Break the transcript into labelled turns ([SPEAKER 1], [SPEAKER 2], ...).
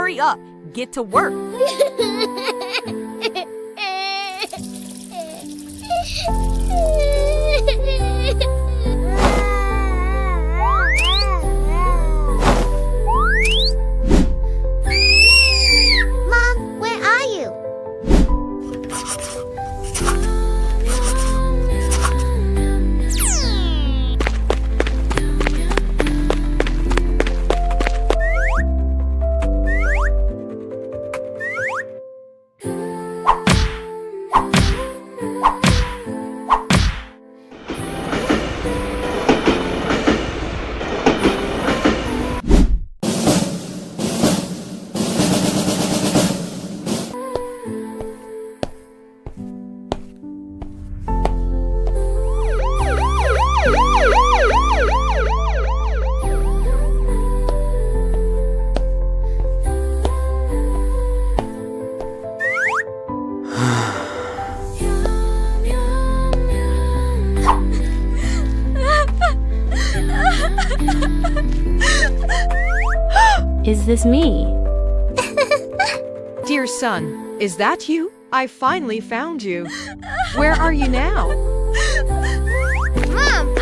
[SPEAKER 1] hurry up. Get to work.
[SPEAKER 2] Mom, where are you?
[SPEAKER 3] Is this me?
[SPEAKER 4] Dear son, is that you? I finally found you. Where are you now?
[SPEAKER 2] Mom,